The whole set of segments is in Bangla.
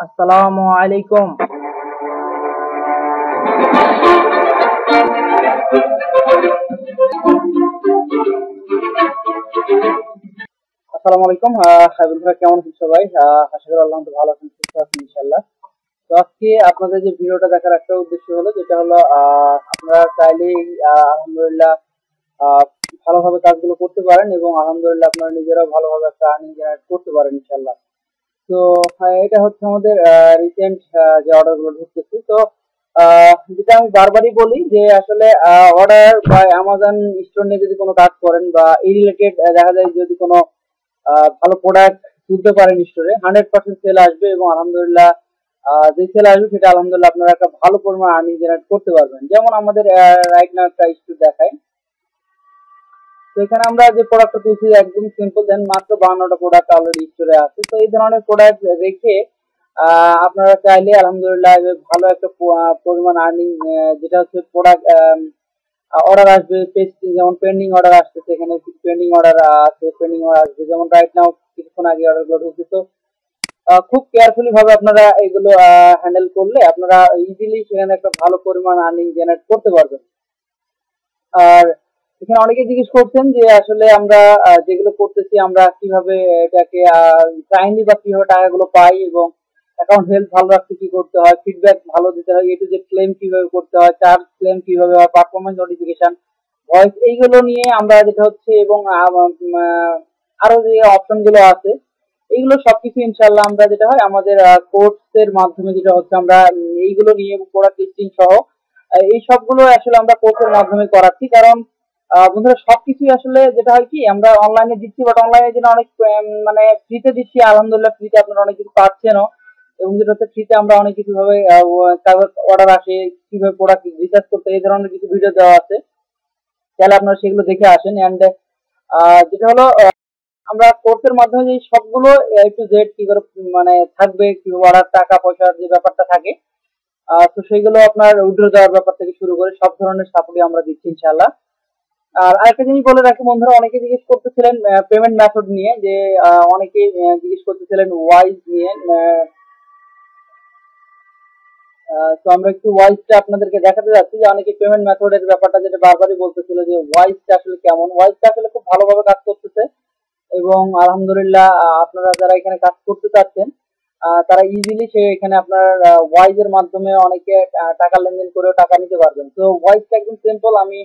Assalamu Alaikum. আসসালামু আলাইকুম। বন্ধুরা কেমন আছেন সবাই? আশা করি আল্লাহ ভালো আছেন, সুস্থ আছেন ইনশাআল্লাহ। তো আজকে আপনাদের যে ভিডিওটা দেখার একটা উদ্দেশ্য হলো, যেটা হলো আপনারা চাইলেই আলহামদুলিল্লাহ আহ, ভালোভাবে কাজগুলো করতে পারেন এবং আলহামদুলিল্লাহ আপনারা নিজেরাও ভালোভাবে একটা আর্নিং জেনারেট করতে পারেন ইনশাআল্লাহ। তো এটা হচ্ছে আমাদের রিসেন্ট যে অর্ডারগুলো ঢুকতেছে। তো যেটা আমি বারবারই বলি যে আসলে অর্ডার বা অ্যামাজন স্টোর নিয়ে যদি কোনো কাজ করেন বা এই রিলেটেড দেখা যায় যদি কোনো ভালো প্রোডাক্ট তুলতে পারেন স্টোরে, 100% সেল আসবে এবং আলহামদুলিল্লাহ যে সেল আসবে সেটা আলহামদুলিল্লাহ আপনারা একটা ভালো পরিমাণ আর্নিং জেনারেট করতে পারবেন। যেমন আমাদের রাইট নাও একটা স্টোর দেখায়। তো এখানে আমরা যে প্রোডাক্টটা তুলছি একদম সিম্পল, দেন মাত্র 52টা প্রোডাক্ট অলরেডি স্টোরে আছে। তো এই ধরনের প্রোডাক্ট রেখে আপনারা চাইলে আলহামদুলিল্লাহ ভালো একটা পরিমাণ আর্নিং, যেটা হচ্ছে প্রোডাক্ট অর্ডার আসবে, যেমন পেন্ডিং অর্ডার আসতেছে, এখানে পেন্ডিং অর্ডার আছে, পেন্ডিং অর্ডার আসবে, যেমন রাইট নাও কিছুক্ষণ আগে অর্ডারগুলো ঢুকছে। তো খুব কেয়ারফুলি ভাবে আপনারা এগুলো হ্যান্ডেল করলে আপনারা ইজিলি সেখানে একটা ভালো পরিমাণ আর্নিং জেনারেট করতে পারবেন। আর এখানে অনেকে জিজ্ঞেস করছেন যে আসলে আমরা যেগুলো করতেছি আমরা কিভাবে এটাকে টাইমলি বা কিভাবে টাকাগুলো পাই এবং অ্যাকাউন্ট হেলথ ভালো রাখতে কি করতে হয়, ফিডব্যাক ভালো দিতে হয়, এ টু জেড ক্লেম কিভাবে করতে হয়, চার্জ ক্লেম কিভাবে হয়, পারফরমেন্স নোটিফিকেশন, ভয়েস, এইগুলো নিয়ে আমরা যেটা হচ্ছে এবং আরো যে অপশন গুলো আছে এইগুলো সবকিছু ইনশাল্লাহ আমরা যেটা হয় আমাদের কোর্সের মাধ্যমে যেটা হচ্ছে আমরা এইগুলো নিয়ে প্রোডাক্ট লিস্টিং সহ এই সবগুলো আসলে আমরা কোর্সের মাধ্যমে করাচ্ছি। কারণ বন্ধুরা সবকিছুই আসলে যেটা হয় কি আমরা অনলাইনে দিচ্ছি, বাট অনলাইনে যেন অনেক মানে ফ্রিতে দিচ্ছি, আলহামদুলিল্লাহ ফ্রিতে আপনারা অনেক কিছু পাচ্ছেনও এবং যেটা হচ্ছে ফ্রিতে আমরা অনেক কিছু ভাবে অর্ডার আসে, কিভাবে প্রোডাক্ট রিসার্চ করতে, এই ধরনের কিছু ভিডিও দেওয়া আছে, তাহলে আপনারা সেগুলো দেখে আসেন। এন্ড যেটা হলো আমরা কোর্সের মাধ্যমে যে সবগুলো এ টু জেড কি করে মানে থাকবে, কিভাবে অর্ডার, টাকা পয়সার যে ব্যাপারটা থাকে, তো সেইগুলো আপনার উইথড্র দেওয়ার ব্যাপার থেকে শুরু করে সব ধরনের সাপোর্টই আমরা দিচ্ছি ইনশাআল্লাহ। আর আরেকটা জিনিস বলে রাখি বন্ধুরা, অনেকে জিজ্ঞেস করতেছিলেন পেমেন্ট মেথড নিয়ে, যে অনেকে জিজ্ঞেস করতেছিলেন ওয়াইজ নিয়ে। তো আমরা একটু ওয়াইজটা আপনাদেরকে দেখাতে যাচ্ছি, যে অনেকে পেমেন্ট মেথডের ব্যাপারটা যেটা বারবারই বলতেছিল যে ওয়াইজটা আসলে কেমন। ওয়াইজটা আসলে খুব ভালোভাবে কাজ করতেছে এবং আলহামদুলিল্লাহ আপনারা যারা এখানে কাজ করতে চাচ্ছেন তারা ইজিলি সে এখানে আপনার ওয়াইজ এর মাধ্যমে অনেকে টাকা লেনদেন করেও টাকা নিতে পারবেন। তো ওয়াইজটা একদম সিম্পল, আমি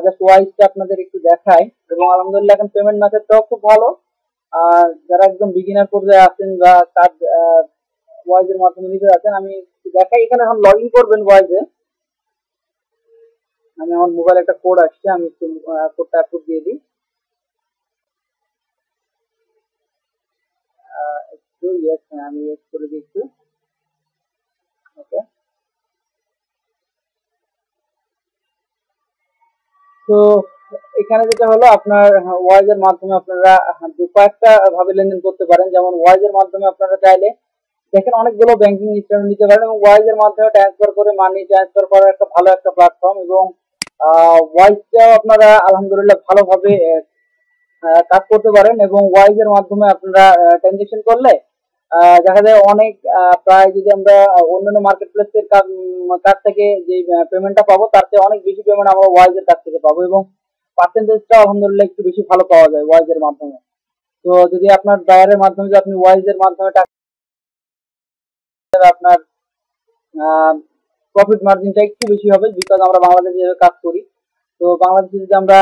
জাস্ট ওয়াইজটা আপনাদের একটু দেখাই এবং আলহামদুলিল্লাহ এখন পেমেন্ট মেথডটাও খুব ভালো। যারা একদম বিগিনার পর্যায়ে আছেন বা কাজ ওয়াইজ এর মাধ্যমে নিতে যাচ্ছেন, আমি একটু দেখাই। এখানে এখন লগ ইন করবেন ওয়াইজে। আমি আমার মোবাইলে একটা কোড আসছে, আমি একটু কোডটা অ্যাপ্রুভ দিয়ে দিই। একটু ইয়েস, আমি ইয়েস করে দিই একটু। ওকে, তো এখানে যেটা হলো আপনার ওয়াইজ এর মাধ্যমে আপনারা কয়েকটা ভাবে লেনদেন করতে পারেন। যেমন ওয়াইজ এর মাধ্যমে আপনারা চাইলে দেখেন অনেকগুলো ব্যাংকিং ইনস্ট্রুমেন্ট নিতে পারেন এবং ওয়াইজ এর মাধ্যমে ট্রান্সফার করে মানি ট্রান্সফার করার একটা ভালো একটা প্ল্যাটফর্ম। এবং ওয়াইজটাও আপনারা আলহামদুলিল্লাহ ভালোভাবে কাজ করতে পারেন এবং ওয়াইজ এর মাধ্যমে আপনারা ট্রানজেকশন করলে দেখা যায় অনেক প্রায় যদি আমরা অন্যান্য মার্কেট প্লেসের কাছ থেকে যে পেমেন্টটা পাবো তার চেয়ে অনেক বেশি পেমেন্ট আমরা ওয়াইজ এর কাছ থেকে পাবো এবং পার্সেন্টেজটা আলহামদুলিল্লাহ একটু বেশি ভালো পাওয়া যায় ওয়াইজ এর মাধ্যমে। তো যদি আপনার বায়ারের মাধ্যমে যদি আপনি ওয়াইজ এর মাধ্যমে টাকা, আপনার প্রফিট মার্জিনটা একটু বেশি হবে, বিকজ আমরা বাংলাদেশে যেভাবে কাজ করি। তো বাংলাদেশে যদি আমরা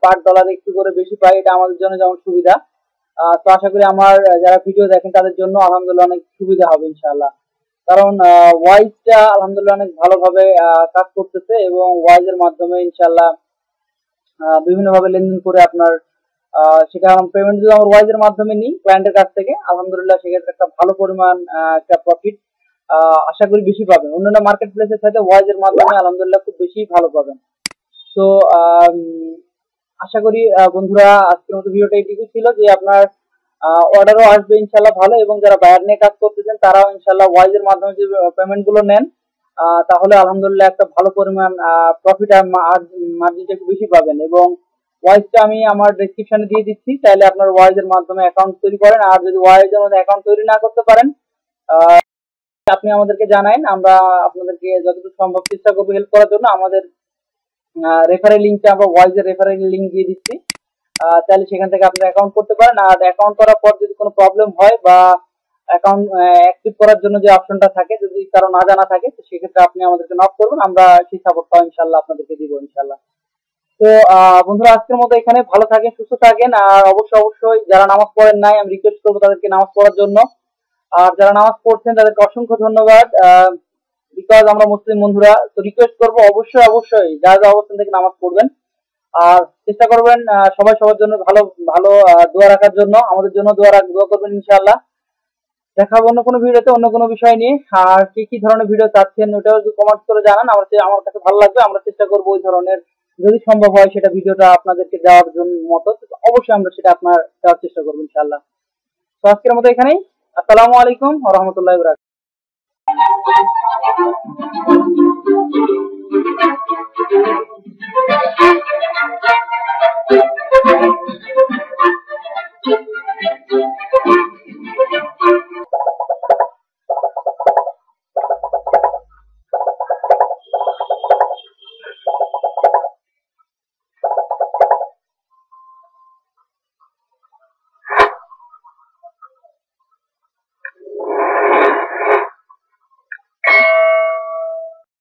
পার ডলার একটু করে বেশি পাই, এটা আমাদের জন্য যেমন সুবিধা। তো আশা করি আমার যারা ভিডিও দেখেন তাদের জন্য আলহামদুলিল্লাহ অনেক সুবিধা হবে ইনশাআল্লাহ। কারণ ওয়াইজটা আলহামদুলিল্লাহ অনেক ভালোভাবে কাজ করতেছে এবং ওয়াইজ এর মাধ্যমে ইনশাআল্লাহ বিভিন্ন ভাবে লেনদেন করে আপনার সেটা পেমেন্ট যদি আমরা ওয়াইজ এর মাধ্যমে নিই ক্লায়েন্টের কাছ থেকে, আলহামদুলিল্লাহ সেক্ষেত্রে একটা ভালো পরিমাণ একটা প্রফিট আশা করি বেশি পাবেন। অন্যান্য মার্কেট প্লেসের সাথে ওয়াইজ এর মাধ্যমে আলহামদুলিল্লাহ খুব বেশি ভালো পাবেন। তো আশা করি বন্ধুরা আজকের মতো ভিডিওটা এইটুকু ছিল, যে আপনার অর্ডারও আসবে ইনশাল্লাহ ভালো, এবং যারা বায়ার নিয়ে কাজ করতেছেন তারাও ইনশাল্লাহ ওয়াইজ এর মাধ্যমে যে পেমেন্ট গুলো নেন তাহলে আলহামদুলিল্লাহ একটা ভালো পরিমাণ প্রফিট আর মার্জিনটা একটু বেশি পাবেন। এবং ওয়াইজটা আমি আমার ডেসক্রিপশনে দিয়ে দিচ্ছি, তাহলে আপনার ওয়াইজ এর মাধ্যমে অ্যাকাউন্ট তৈরি করেন। আর যদি ওয়াইজ এর মধ্যে অ্যাকাউন্ট তৈরি না করতে পারেন আপনি আমাদেরকে জানান, আমরা আপনাদেরকে যতটুকু সম্ভব চেষ্টা করবো হেল্প করার জন্য। আমাদের রেফারেল লিঙ্কটা আমরা ভয়েসের রেফারেল লিঙ্ক দিয়ে দিচ্ছি, তাহলে সেখান থেকে আপনি অ্যাকাউন্ট করতে পারেন। আর অ্যাকাউন্ট করার পর যদি কোনো প্রবলেম হয় বা অ্যাকাউন্ট অ্যাক্টিভ করার জন্য যে অপশনটা থাকে যদি কারো না জানা থাকে, তো সেক্ষেত্রে আপনি আমাদেরকে নক করবেন, আমরা সেই সাপোর্টটাও ইনশাল্লাহ আপনাদেরকে দিব ইনশাল্লাহ। তো বন্ধুরা, আজকের মতো এখানে। ভালো থাকেন, সুস্থ থাকেন। আর অবশ্যই যারা নামাজ পড়েন নাই, আমি রিকোয়েস্ট করবো তাদেরকে নামাজ পড়ার জন্য। আর যারা নামাজ পড়ছেন তাদেরকে অসংখ্য ধন্যবাদ, বিকজ আমরা মুসলিম বন্ধুরা। তো রিকোয়েস্ট করবো অবশ্যই যা অবস্থান থেকে নামাজ পড়বেন। আর চেষ্টা করবেন সবাই সবার জন্য ভালো ভালো দোয়া রাখার জন্য, আমাদের জন্য দোয়া করবেন ইনশাআল্লাহ। দেখাবো অন্য কোনো ভিডিওতে অন্য কোনো বিষয় নিয়ে। আর কি ধরনের ভিডিও চাচ্ছেন ওটাও যদি কমেন্ট করে জানান, আমার কাছে ভালো লাগবে। আমরা চেষ্টা করবো ওই ধরনের, যদি সম্ভব হয় সেটা ভিডিওটা আপনাদেরকে দেওয়ার জন্য মতো, অবশ্যই আমরা সেটা আপনার দেওয়ার চেষ্টা করবো ইনশাআল্লাহ। তো আজকের মতো এখানেই। আসসালামু আলাইকুম ওয়া রাহমাতুল্লাহি ওয়া বারাকাতুহু।